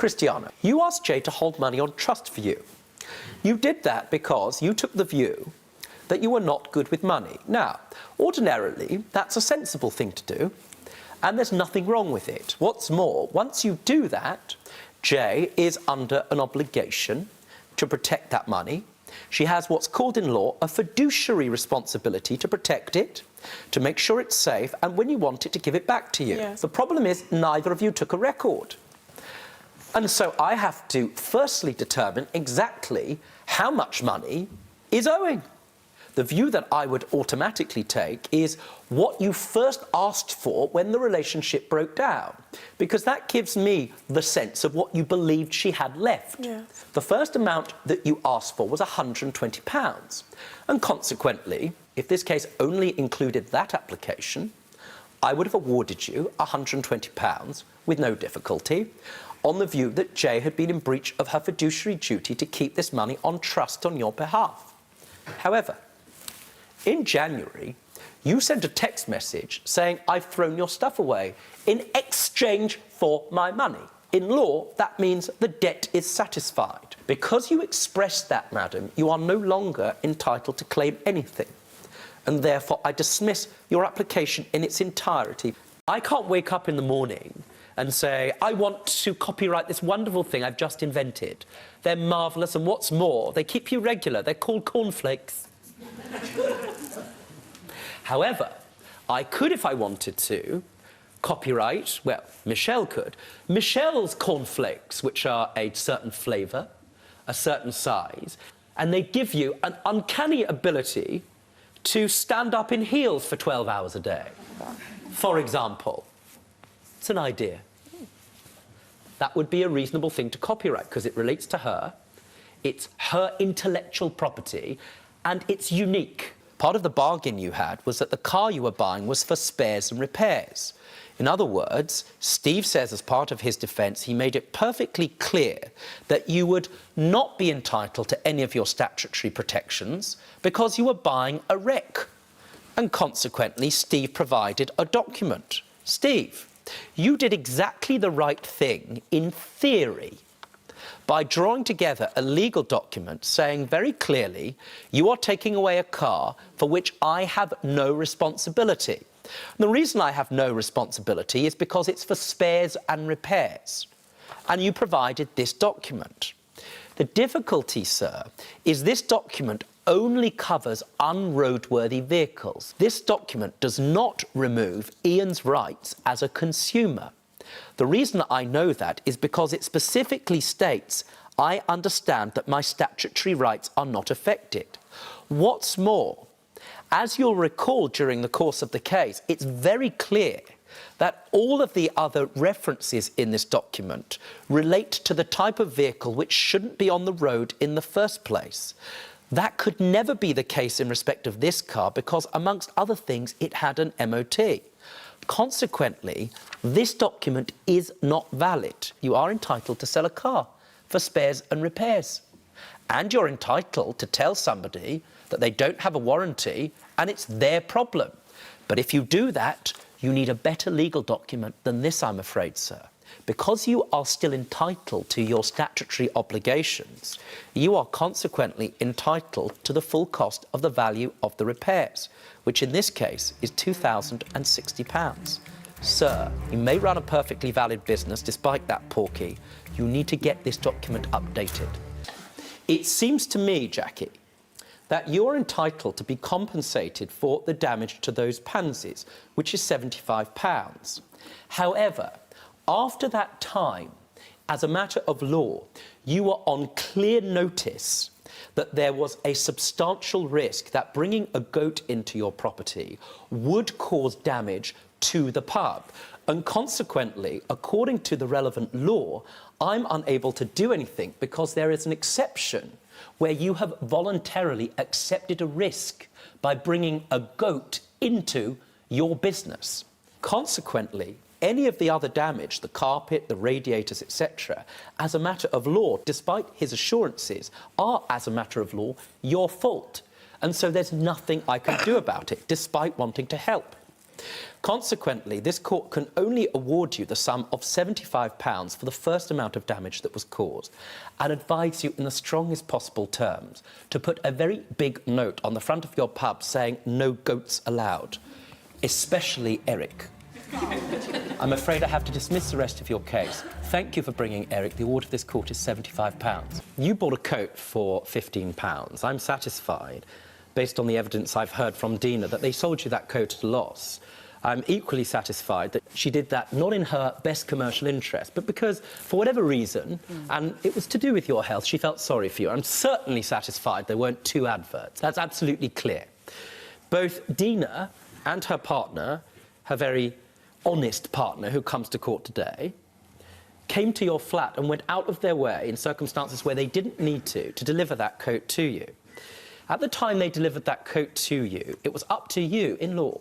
Christiana, you asked Jay to hold money on trust for you. You did that because you took the view that you were not good with money. Now, ordinarily, that's a sensible thing to do, and there's nothing wrong with it. What's more, once you do that, Jay is under an obligation to protect that money. She has what's called in law a fiduciary responsibility to protect it, to make sure it's safe, and when you want it, to give it back to you. Yes. The problem is neither of you took a record. And so I have to firstly determine exactly how much money is owing. The view that I would automatically take is what you first asked for when the relationship broke down, because that gives me the sense of what you believed she had left. Yes. The first amount that you asked for was £120, and consequently, if this case only included that application, I would have awarded you £120 with no difficulty, on the view that Jay had been in breach of her fiduciary duty to keep this money on trust on your behalf. However, in January, you sent a text message saying, "I've thrown your stuff away in exchange for my money." In law, that means the debt is satisfied. Because you expressed that, madam, you are no longer entitled to claim anything. And therefore, I dismiss your application in its entirety. I can't wake up in the morning and say, "I want to copyright this wonderful thing I've just invented. They're marvellous, and what's more, they keep you regular. They're called cornflakes." However, I could, if I wanted to, copyright, well, Michelle could, Michelle's cornflakes, which are a certain flavour, a certain size, and they give you an uncanny ability to stand up in heels for 12 hours a day. For example, it's an idea. That would be a reasonable thing to copyright because it relates to her, it's her intellectual property, and it's unique. Part of the bargain you had was that the car you were buying was for spares and repairs. In other words, Steve says as part of his defence, he made it perfectly clear that you would not be entitled to any of your statutory protections because you were buying a wreck. And consequently, Steve provided a document. Steve, you did exactly the right thing in theory by drawing together a legal document saying very clearly you are taking away a car for which I have no responsibility. And the reason I have no responsibility is because it's for spares and repairs. And you provided this document. The difficulty, sir, is this document only covers unroadworthy vehicles. This document does not remove Ian's rights as a consumer. The reason I know that is because it specifically states, I understand that my statutory rights are not affected. What's more, as you'll recall during the course of the case, it's very clear that all of the other references in this document relate to the type of vehicle which shouldn't be on the road in the first place. That could never be the case in respect of this car because, amongst other things, it had an MOT. Consequently, this document is not valid. You are entitled to sell a car for spares and repairs. And you're entitled to tell somebody that they don't have a warranty and it's their problem. But if you do that, you need a better legal document than this, I'm afraid, sir. Because you are still entitled to your statutory obligations, you are consequently entitled to the full cost of the value of the repairs, which in this case is £2,060. Sir, you may run a perfectly valid business despite that porky. You need to get this document updated. It seems to me, Jackie, that you're entitled to be compensated for the damage to those pansies, which is £75. However, after that time, as a matter of law, you were on clear notice that there was a substantial risk that bringing a goat into your property would cause damage to the pub. And consequently, according to the relevant law, I'm unable to do anything because there is an exception where you have voluntarily accepted a risk by bringing a goat into your business. Consequently, any of the other damage, the carpet, the radiators, etc., as a matter of law, despite his assurances, are, as a matter of law, your fault. And so there's nothing I can do about it, despite wanting to help. Consequently, this court can only award you the sum of £75 for the first amount of damage that was caused and advise you in the strongest possible terms to put a very big note on the front of your pub saying no goats allowed, especially Eric. I'm afraid I have to dismiss the rest of your case. Thank you for bringing Eric. The award of this court is £75. You bought a coat for £15. I'm satisfied, based on the evidence I've heard from Dina, that they sold you that coat at a loss. I'm equally satisfied that she did that not in her best commercial interest, but because, for whatever reason, and it was to do with your health, she felt sorry for you. I'm certainly satisfied there weren't 2 adverts. That's absolutely clear. Both Dina and her partner, her very honest partner who comes to court today, came to your flat and went out of their way in circumstances where they didn't need to deliver that coat to you. At the time they delivered that coat to you, it was up to you, in law,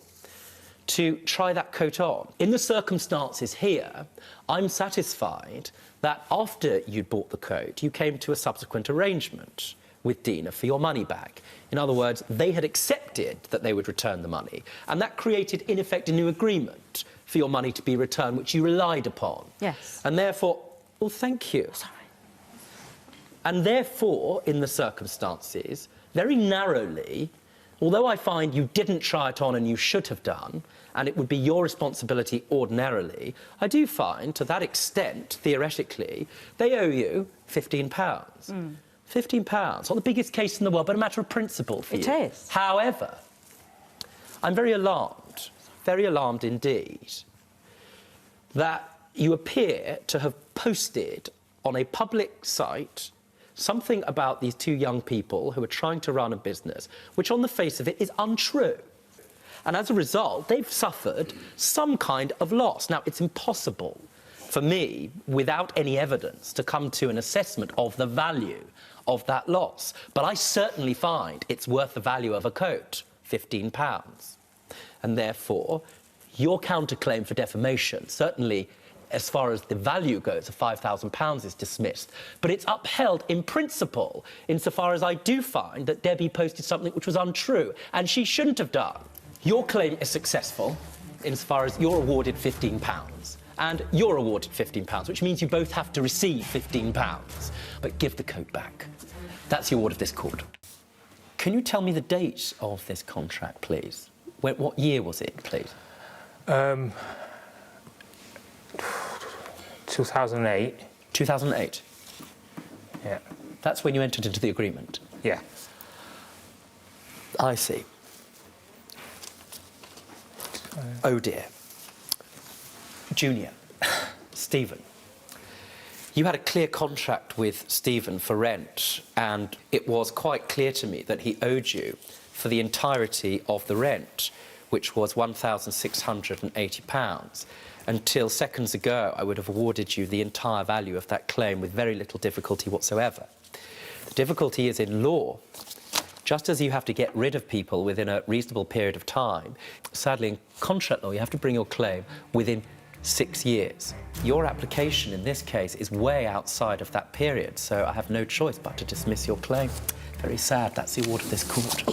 to try that coat on. In the circumstances here, I'm satisfied that after you'd bought the coat, you came to a subsequent arrangement with Dina for your money back. In other words, they had accepted that they would return the money, and that created, in effect, a new agreement for your money to be returned, which you relied upon. Yes. And therefore... Well, thank you. Sorry. And therefore, in the circumstances, very narrowly, although I find you didn't try it on and you should have done, and it would be your responsibility ordinarily, I do find, to that extent, theoretically, they owe you £15. £15, not the biggest case in the world, but a matter of principle for you. It is. However, I'm very alarmed indeed, that you appear to have posted on a public site something about these 2 young people who are trying to run a business, which on the face of it is untrue. And as a result, they've suffered some kind of loss. Now, it's impossible for me, without any evidence, to come to an assessment of the value of that loss. But I certainly find it's worth the value of a coat, £15. And therefore, your counterclaim for defamation, certainly as far as the value goes, of £5,000 is dismissed. But it's upheld in principle, insofar as I do find that Debbie posted something which was untrue, and she shouldn't have done. Your claim is successful, insofar as you're awarded £15, and you're awarded £15, which means you both have to receive £15. But give the coat back. That's the award of this court. Can you tell me the date of this contract, please? What year was it, please? 2008. 2008? Yeah. That's when you entered into the agreement? Yeah. I see. Oh, dear. Junior, Stephen, you had a clear contract with Stephen for rent, and it was quite clear to me that he owed you for the entirety of the rent, which was £1,680. Until seconds ago, I would have awarded you the entire value of that claim with very little difficulty whatsoever. The difficulty is in law. Just as you have to get rid of people within a reasonable period of time, sadly, in contract law, you have to bring your claim within 6 years. Your application in this case is way outside of that period, so I have no choice but to dismiss your claim. Very sad, that's the award of this court.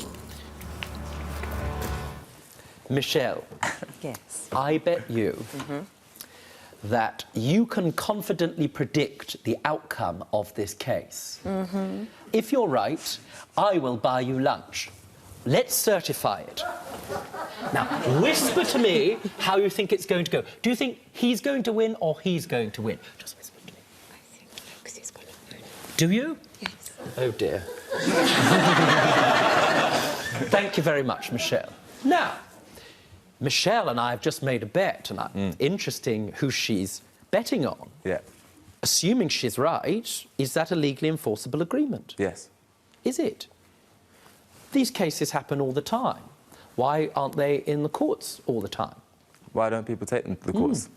Michelle. Yes. I bet you that you can confidently predict the outcome of this case. If you're right, I will buy you lunch. Let's certify it. Now, whisper to me how you think it's going to go. Do you think he's going to win or he's going to win? Just whisper to me. I think Luke's going to win. Do you? Yes. Oh, dear. Thank you very much, Michelle. Now, Michelle and I have just made a bet, and interesting who she's betting on. Yeah. Assuming she's right, is that a legally enforceable agreement? Yes. Is it? These cases happen all the time. Why aren't they in the courts all the time? Why don't people take them to the courts?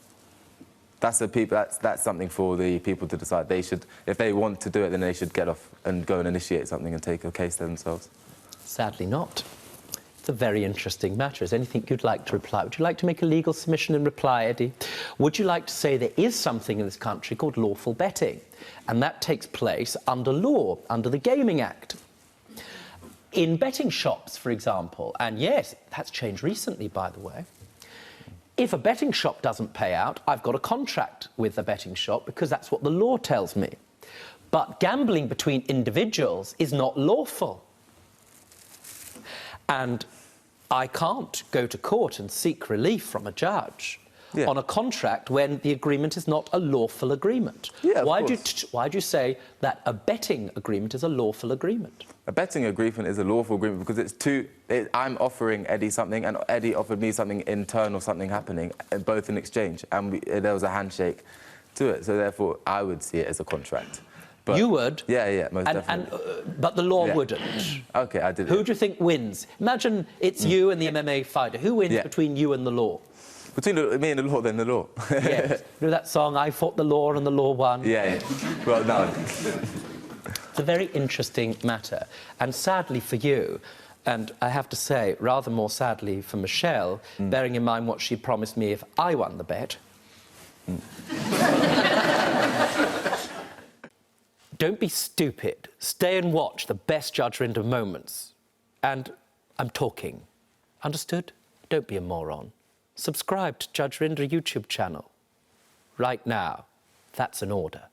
That's something for the people to decide. They should, if they want to do it, then they should get off and go and initiate something and take a case to themselves. Sadly not. It's a very interesting matter. Is anything you'd like to reply? Would you like to make a legal submission and reply, Eddie? Would you like to say there is something in this country called lawful betting, and that takes place under law, under the Gaming Act? In betting shops, for example, and yes, that's changed recently, by the way, If a betting shop doesn't pay out, I've got a contract with the betting shop because that's what the law tells me. But gambling between individuals is not lawful. And I can't go to court and seek relief from a judge on a contract when the agreement is not a lawful agreement. Yeah, why do you say that a betting agreement is a lawful agreement? A betting agreement is a lawful agreement because I'm offering Eddie something and Eddie offered me something in turn or something happening, both in exchange, and there was a handshake to it. So therefore, I would see it as a contract. But, you would? Yeah, most definitely. But the law wouldn't. OK, I did. Who do you think wins? Imagine it's you and the MMA fighter. Who wins between you and the law? Between me and the law, then the law. Yes. You know that song, I fought the law and the law won? Yeah. Well, no. It's a very interesting matter. And sadly for you, and I have to say, rather more sadly for Michelle, bearing in mind what she promised me if I won the bet. Don't be stupid. Stay and watch the best Judge Rinder moments. And I'm talking. Understood? Don't be a moron. Subscribe to Judge Rinder YouTube channel. Right now. That's an order.